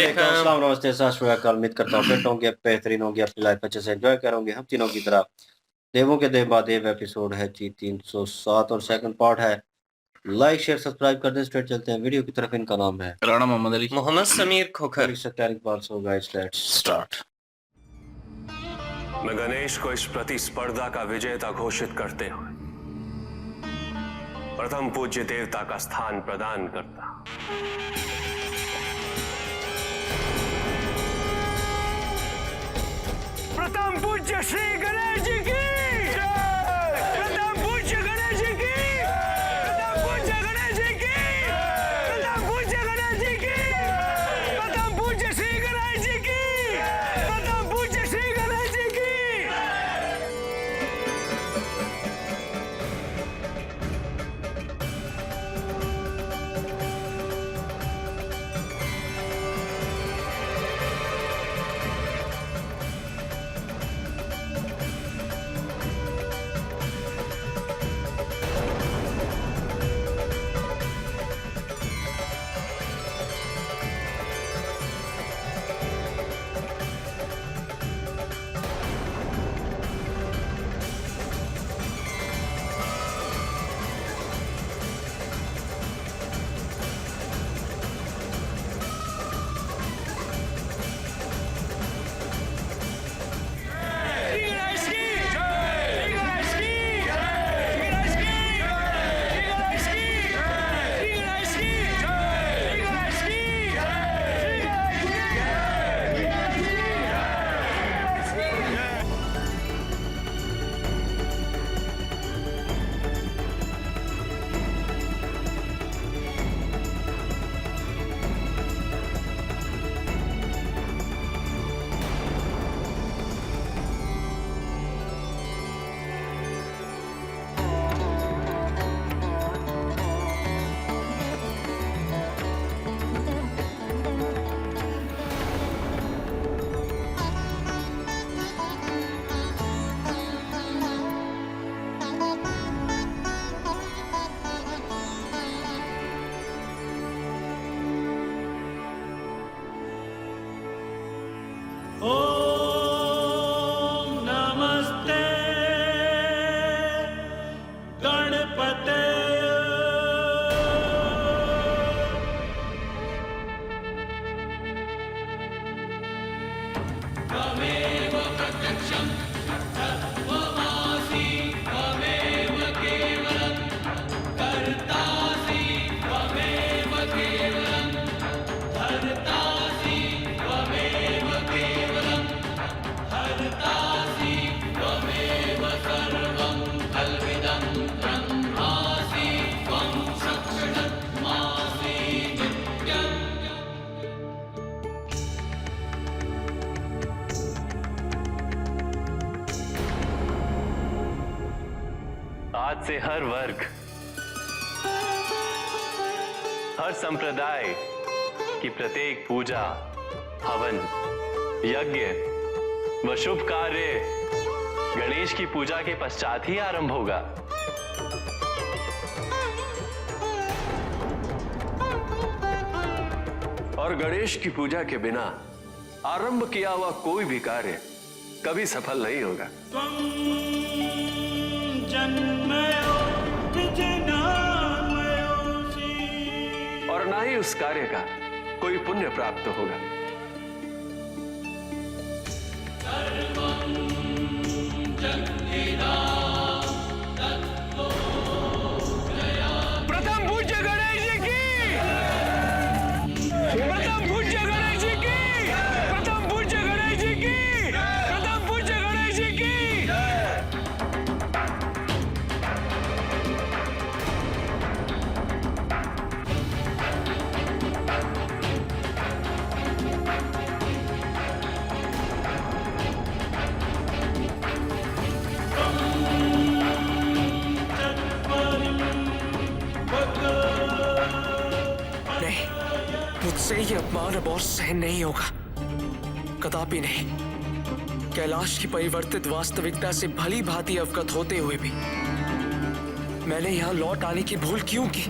अस्सलाम नमस्ते सत श्री अकाल। उम्मीद करता हूँ फिट होंगे, बेहतरीन होंगे, अपनी लाइफ अच्छे से एंजॉय करोगे। हम तीनों की तरह देवों के देव महादेव एपिसोड है जी 307 और सेकंड पार्ट है। लाइक शेयर सब्सक्राइब कर दें। स्ट्रेट चलते हैं वीडियो की तरफ। इनका नाम है राणा मोहम्मद अली, मोहम्मद समीर खोखर। स्टार्ट। मैं गणेश को इस प्रतिस्पर्धा का विजेता घोषित करते हुए प्रथम पूज्य देवता का स्थान प्रदान करता। प्रथम पूज्य श्री गणेश जी की, प्रथम पूज्य गणेश जी की, प्रथम पूज्य गणेश जी की, प्रथम पूज्य गणेश जी की, प्रथम पूज्य श्री गणेश जी की, प्रथम पूज्य श्री गणेश जी की। ओम नमस्ते गणपते। त्वमेव प्रत्यक्षं तत्त्वमसि, त्वमेव केवलं कर्तासि, त्वमेव केवलं धर्तासि, त्वमेव केवलं हर्तासि, त्वमेव सर्वं कल्विदं ब्रह्मासि, त्वं साक्षात्मासि नित्यम्। आज से हर वर्ग, हर संप्रदाय की प्रत्येक पूजा, हवन, यज्ञ व शुभ कार्य गणेश की पूजा के पश्चात ही आरंभ होगा। और गणेश की पूजा के बिना आरंभ किया हुआ कोई भी कार्य कभी सफल नहीं होगा। त्वं जन्मयो विजनामयोऽसि। और ना ही उस कार्य का कोई पुण्य प्राप्त होगा। सर्वं जगदिदं तत्त्वो जया। प्रथम पूज्य गणेश जी की, प्रथम पूज्य गणेश जी की, प्रथम पूज्य गणेश जी की, प्रथम पूज्य गणेश जी की। नहीं, मुझसे ये अपमान अब और सहन नहीं होगा, कदापि नहीं। कैलाश की परिवर्तित वास्तविकता से भली भांति अवगत होते हुए भी मैंने यहाँ लौट आने की भूल क्यों की?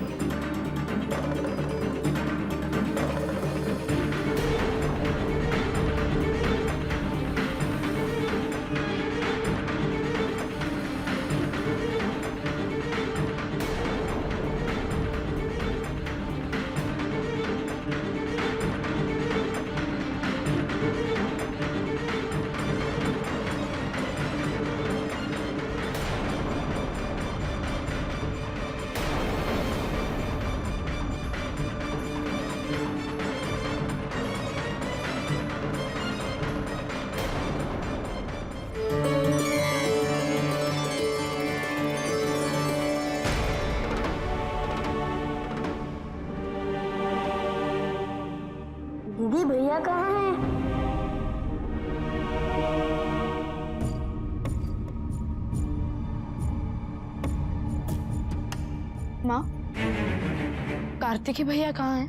माँ, कार्तिकी भैया कहाँ हैं?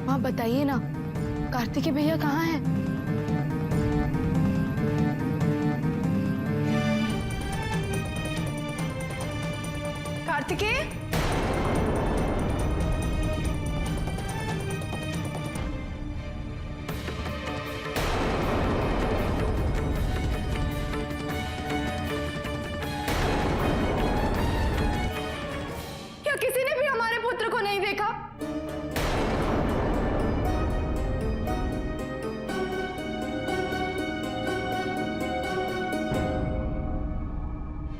माँ बताइए ना, कार्तिकी भैया कहाँ हैं? कार्तिकी? क्या किसी ने भी हमारे पुत्र को नहीं देखा?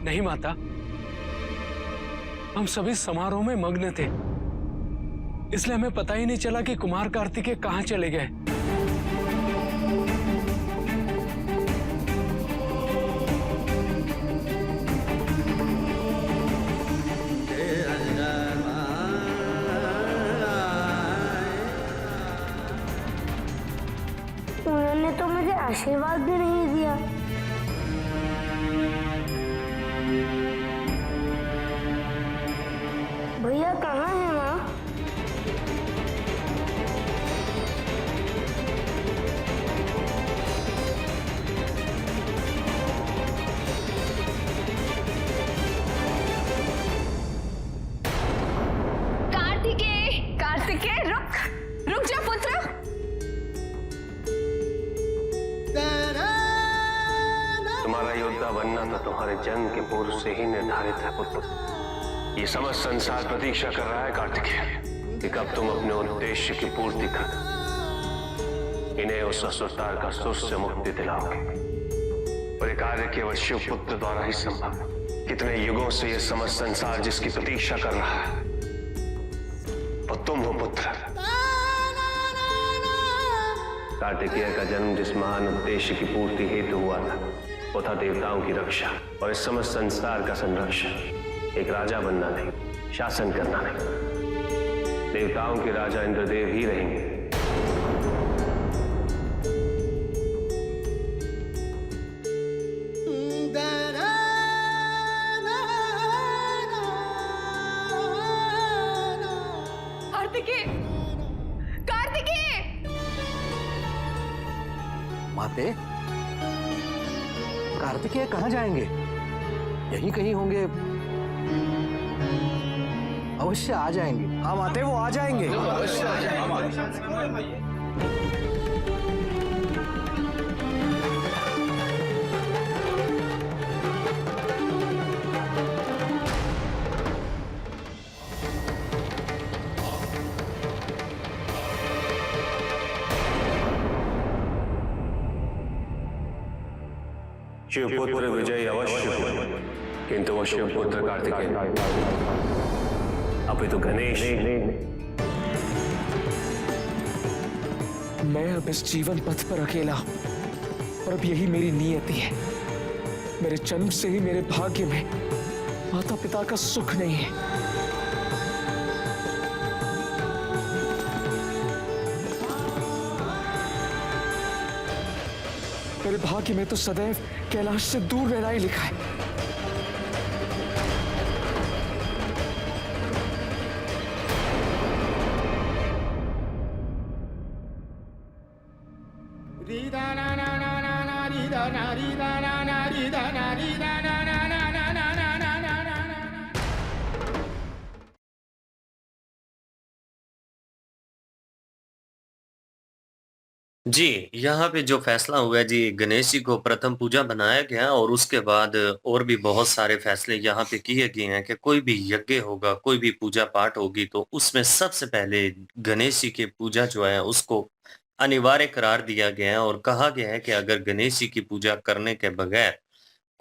नहीं माता, हम सभी समारोह में मग्न थे, इसलिए हमें पता ही नहीं चला कि कुमार कार्तिकेय कहाँ चले गए। उन्होंने तो मुझे आशीर्वाद भी नहीं दिया। भैया कहाँ है माँ? कार्तिकेय, कार्तिकेय, रुक, रुक जा पुत्र। तुम्हारा योद्धा बनना तो तुम्हारे जन्म के पूर्व से ही निर्धारित है पुत्र। ये समस्त संसार प्रतीक्षा कर रहा है कार्तिकेय कि कब तुम अपने उद्देश्य की पूर्ति कर इन्हें उस असुरतार का सुर से मुक्ति दिलाओगे। और ये कार्य केवल शिव पुत्र द्वारा ही संभव है। कितने युगों से ये समस्त संसार जिसकी प्रतीक्षा कर रहा है वो तुम हो पुत्र। कार्तिकेय का जन्म जिस महान उद्देश्य की पूर्ति हेतु हुआ था वो था देवताओं की रक्षा और इस समस्त संसार का संरक्षण। एक राजा बनना नहीं, शासन करना नहीं। देवताओं के राजा इंद्रदेव ही रहेंगे। कार्तिकेय, कार्तिकेय! माते, कार्तिकेय कहाँ जाएंगे? यहीं कहीं होंगे। अवश्य आ जाएंगे। हाँ माते, वो आ जाएंगे। शिवपुत्र विजय अवश्य हो, किंतु वो शिवपुत्र कार्तिकेय अभी तो गणेश। मैं अब इस जीवन पथ पर अकेला हूं और अब यही मेरी नियति है। मेरे जन्म से ही मेरे भाग्य में माता पिता का सुख नहीं है। मेरे भाग्य में तो सदैव कैलाश से दूर रहना ही लिखा है। जी, यहाँ पे जो फैसला हुआ है जी, गणेश जी को प्रथम पूजा बनाया गया और उसके बाद और भी बहुत सारे फैसले यहाँ पे किए गए हैं कि कोई भी यज्ञ होगा, कोई भी पूजा पाठ होगी तो उसमें सबसे पहले गणेश जी की पूजा जो है उसको अनिवार्य करार दिया गया है और कहा गया है कि अगर गणेश जी की पूजा करने के बगैर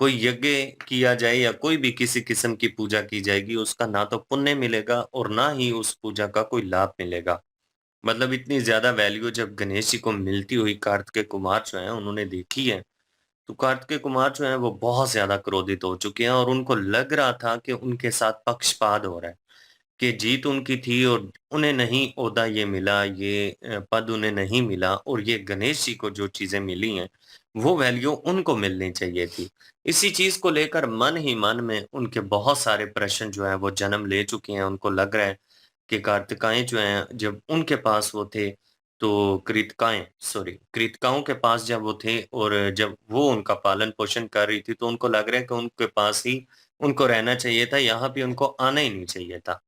कोई यज्ञ किया जाए या कोई भी किसी किस्म की पूजा की जाएगी, उसका ना तो पुण्य मिलेगा और ना ही उस पूजा का कोई लाभ मिलेगा। मतलब इतनी ज़्यादा वैल्यू जब गणेश जी को मिलती हुई कार्तिकेय कुमार जो हैं उन्होंने देखी है, तो कार्तिकेय कुमार जो हैं वो बहुत ज़्यादा क्रोधित हो चुके हैं और उनको लग रहा था कि उनके साथ पक्षपात हो रहा है। कि जीत उनकी थी और उन्हें नहीं ओहदा ये मिला, ये पद उन्हें नहीं मिला और ये गणेश जी को जो चीज़ें मिली हैं, वो वैल्यू उनको मिलनी चाहिए थी। इसी चीज़ को लेकर मन ही मन में उनके बहुत सारे प्रश्न जो हैं वो जन्म ले चुके हैं। उनको लग रहा है कि कार्तिकाएँ जो हैं जब उनके पास वो थे तो कृतकाओं के पास जब वो थे और जब वो उनका पालन-पोषण कर रही थी तो उनको लग रहा है कि उनके पास ही उनको रहना चाहिए था, यहाँ पे उनको आना ही नहीं चाहिए था।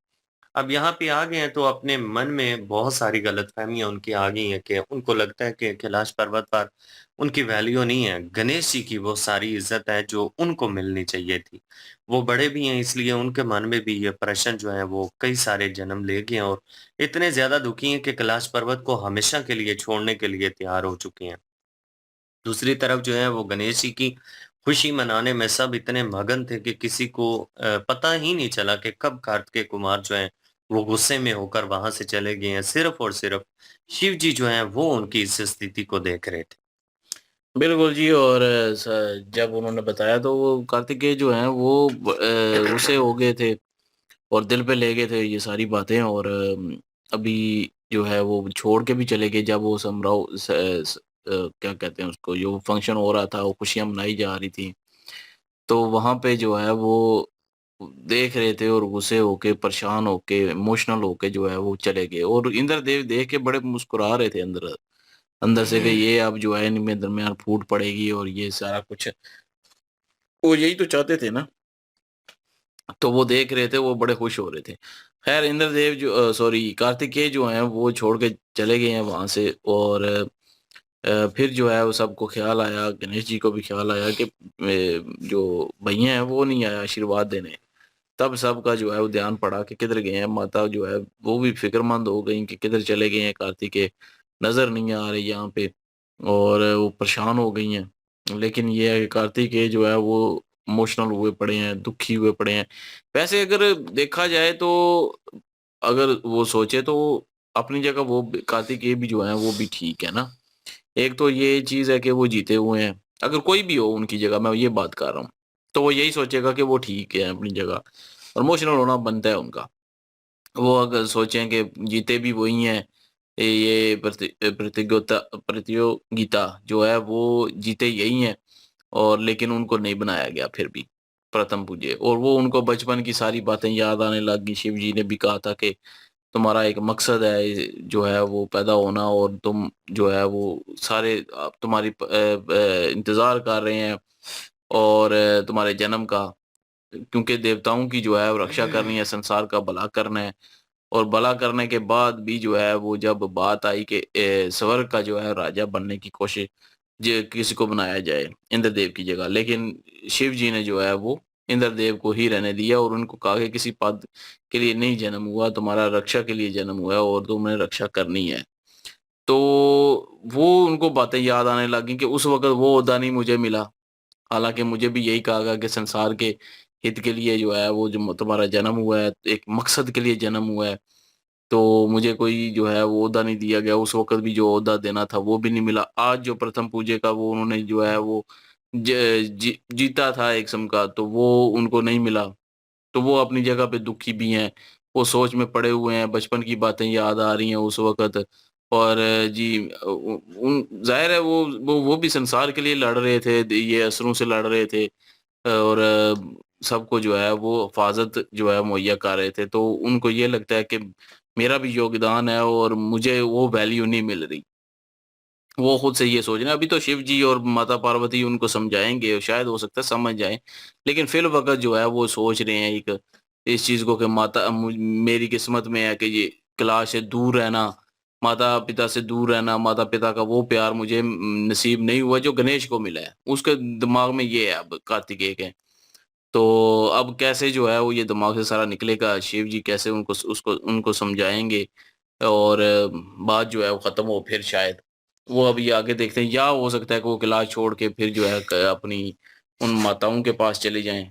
अब यहाँ पे आ गए हैं तो अपने मन में बहुत सारी गलतफ़हमियाँ उनकी आ गई हैं कि उनको लगता है कि कैलाश पर्वत पर उनकी वैल्यू नहीं है। गणेश जी की वो सारी इज़्ज़त है जो उनको मिलनी चाहिए थी। वो बड़े भी हैं इसलिए उनके मन में भी ये प्रश्न जो हैं वो कई सारे जन्म ले गए हैं और इतने ज़्यादा दुखी हैं कि कैलाश पर्वत को हमेशा के लिए छोड़ने के लिए तैयार हो चुके हैं। दूसरी तरफ जो है वो गणेश जी की खुशी मनाने में सब इतने मगन थे कि किसी को पता ही नहीं चला कि कब कार्तिकेय कुमार जो हैं वो गुस्से में होकर वहां से चले गए हैं। सिर्फ और सिर्फ शिव जी जो हैं वो उनकी इस स्थिति को देख रहे थे। बिल्कुल जी। और जब उन्होंने बताया तो वो कार्तिकेय जो हैं वो गुस्से हो गए थे और दिल पे ले गए थे ये सारी बातें। और अभी जो है वो छोड़ के भी चले गए जब वो समराव क्या कहते हैं उसको, जो फंक्शन हो रहा था, वो खुशियां मनाई जा रही थी, तो वहां पे जो है वो देख रहे थे और गुस्से होके, परेशान होके, इमोशनल होके जो है वो चले गए। और इंद्रदेव देख के बड़े मुस्कुरा रहे थे अंदर अंदर से कि ये अब जो है इनमें दरमियान फूट पड़ेगी और ये सारा कुछ, वो यही तो चाहते थे ना। तो वो देख रहे थे, वो बड़े खुश हो रहे थे। खैर इंद्रदेव जो सॉरी कार्तिकेय जो हैं वो छोड़ के चले गए हैं वहां से। और फिर जो है वो सबको ख्याल आया, गणेश जी को भी ख्याल आया कि जो भैया हैं वो नहीं आया आशीर्वाद देने। तब सबका जो है वो ध्यान पड़ा कि किधर गए हैं। माता जो है वो भी फिक्रमंद हो गई कि किधर चले गए हैं कार्तिकेय, नजर नहीं आ रहे यहाँ पे। और वो परेशान हो गई हैं। लेकिन ये है कि कार्तिकेय जो है वो इमोशनल हुए पड़े हैं, दुखी हुए पड़े हैं। वैसे अगर देखा जाए तो, अगर वो सोचे तो अपनी जगह वो कार्तिकेय भी जो है वो भी ठीक है ना। एक तो ये चीज है कि वो जीते हुए हैं। अगर कोई भी हो उनकी जगह, मैं ये बात कर रहा हूँ, तो वो यही सोचेगा कि वो ठीक है अपनी जगह। और इमोशनल होना बनता है उनका। वो अगर सोचें कि जीते भी वही हैं, ये प्रतियोगिता जो है वो जीते यही हैं, और लेकिन उनको नहीं बनाया गया फिर भी प्रथम पूज्य। और वो उनको बचपन की सारी बातें याद आने लग गई। शिव जी ने भी कहा था कि तुम्हारा एक मकसद है जो है वो पैदा होना, और तुम जो है वो सारे तुम्हारी इंतजार कर रहे हैं, और तुम्हारे जन्म का, क्योंकि देवताओं की जो है वो रक्षा करनी है, संसार का भला करना है। और भला करने के बाद भी जो है वो जब बात आई कि स्वर्ग का जो है राजा बनने की कोशिश किसी को बनाया जाए इंद्रदेव की जगह, लेकिन शिव जी ने जो है वो इंद्रदेव को ही रहने दिया और उनको कहा कि किसी पद के लिए नहीं जन्म हुआ, तुम्हारा रक्षा के लिए जन्म हुआ है और तुमने रक्षा करनी है। तो वो उनको बातें याद आने लगी कि उस वक्त वो ओहदा नहीं मुझे मिला, हालांकि मुझे भी यही कहा गया कि संसार के हित के लिए जो है वो जो तुम्हारा जन्म हुआ है, एक मकसद के लिए जन्म हुआ है। तो मुझे कोई जो है वो ओहदा नहीं दिया गया। उस वक़्त भी जो ओहदा देना था वो भी नहीं मिला। आज जो प्रथम पूज्य का वो उन्होंने जो है वो जीता था एक किस्म का, तो वो उनको नहीं मिला। तो वो अपनी जगह पे दुखी भी हैं। वो सोच में पड़े हुए हैं, बचपन की बातें याद आ रही हैं उस वक़्त। और जी उन ज़ाहिर है वो भी संसार के लिए लड़ रहे थे, ये असुरों से लड़ रहे थे। और सबको जो है वो हिफ़ाज़त जो है मुहैया कर रहे थे। तो उनको ये लगता है कि मेरा भी योगदान है और मुझे वो वैल्यू नहीं मिल रही। वो खुद से ये सोच रहे हैं। अभी तो शिव जी और माता पार्वती उनको समझाएँगे, शायद हो सकता है समझ जाएँ। लेकिन फ़िल वक़्त जो है वो सोच रहे हैं एक इस चीज़ को कि माता मेरी किस्मत में है कि ये कैलाश से दूर रहना, माता-पिता से दूर रहना, माता-पिता का वो प्यार मुझे नसीब नहीं हुआ जो गणेश को मिला है। उसके दिमाग में ये है अब कार्तिकेय के। तो अब कैसे जो है वो ये दिमाग से सारा निकलेगा, शिव जी कैसे उनको समझाएँगे और बात जो है वो ख़त्म हो फिर शायद। वो अभी आगे देखते हैं, या हो सकता है कि वो कैलाश छोड़ के फिर जो है क अपनी उन माताओं के पास चले जाएँ,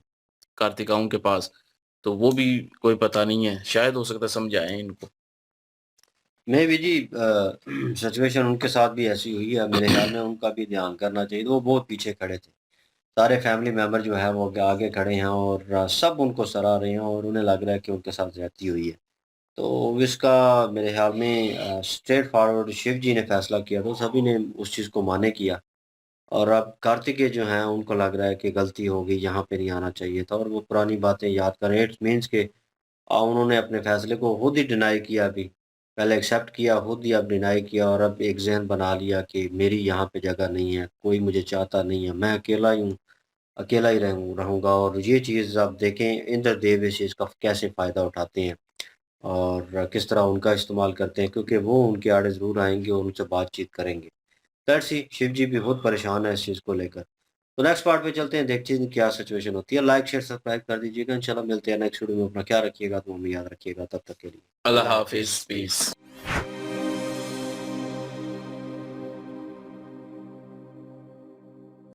कार्तिकाओं के पास। तो वो भी कोई पता नहीं है, शायद हो सकता है समझाएँ इनको। मैं भी जी सिचुएशन उनके साथ भी ऐसी हुई है। मेरे ख्याल में उनका भी ध्यान करना चाहिए। वो बहुत पीछे खड़े थे। सारे फैमिली मेंबर जो है वो आगे आगे खड़े हैं और सब उनको सराह रहे हैं और उन्हें लग रहा है कि उनके साथ ज़्यादती हुई है। तो इसका मेरे ख्याल में स्ट्रेट फॉरवर्ड शिव जी ने फैसला किया तो सभी ने उस चीज़ को माने किया और अब कार्तिकेय जो हैं उनको लग रहा है कि गलती हो गई, यहाँ पे नहीं आना चाहिए था और वो पुरानी बातें याद कर रहे हैं। इट मीन्स के उन्होंने अपने फैसले को खुद ही डिनाई किया अभी। पहले एक्सेप्ट किया, खुद ही अब डिनाई किया और अब एक ज़हन बना लिया कि मेरी यहाँ पे जगह नहीं है, कोई मुझे चाहता नहीं है, मैं अकेला ही हूँ, अकेला ही रहूँगा और ये चीज़ आप देखें इंद्रदेव इस चीज़ का कैसे फ़ायदा उठाते हैं और किस तरह उनका इस्तेमाल करते हैं क्योंकि वो उनके आड़े ज़रूर आएँगे और उनसे बातचीत करेंगे। दैट्स ही शिव जी भी बहुत परेशान है इस चीज़ को लेकर। तो नेक्स्ट पार्ट पे चलते हैं, देखते हैं क्या सिचुएशन होती है। लाइक, शेयर, सब्सक्राइब कर दीजिएगा। इंशाल्लाह मिलते हैं नेक्स्ट वीडियो में। अपना ख्याल रखिएगा, दुआ में याद रखिएगा। तब तक के लिए अल्लाह हाफिज, पीस।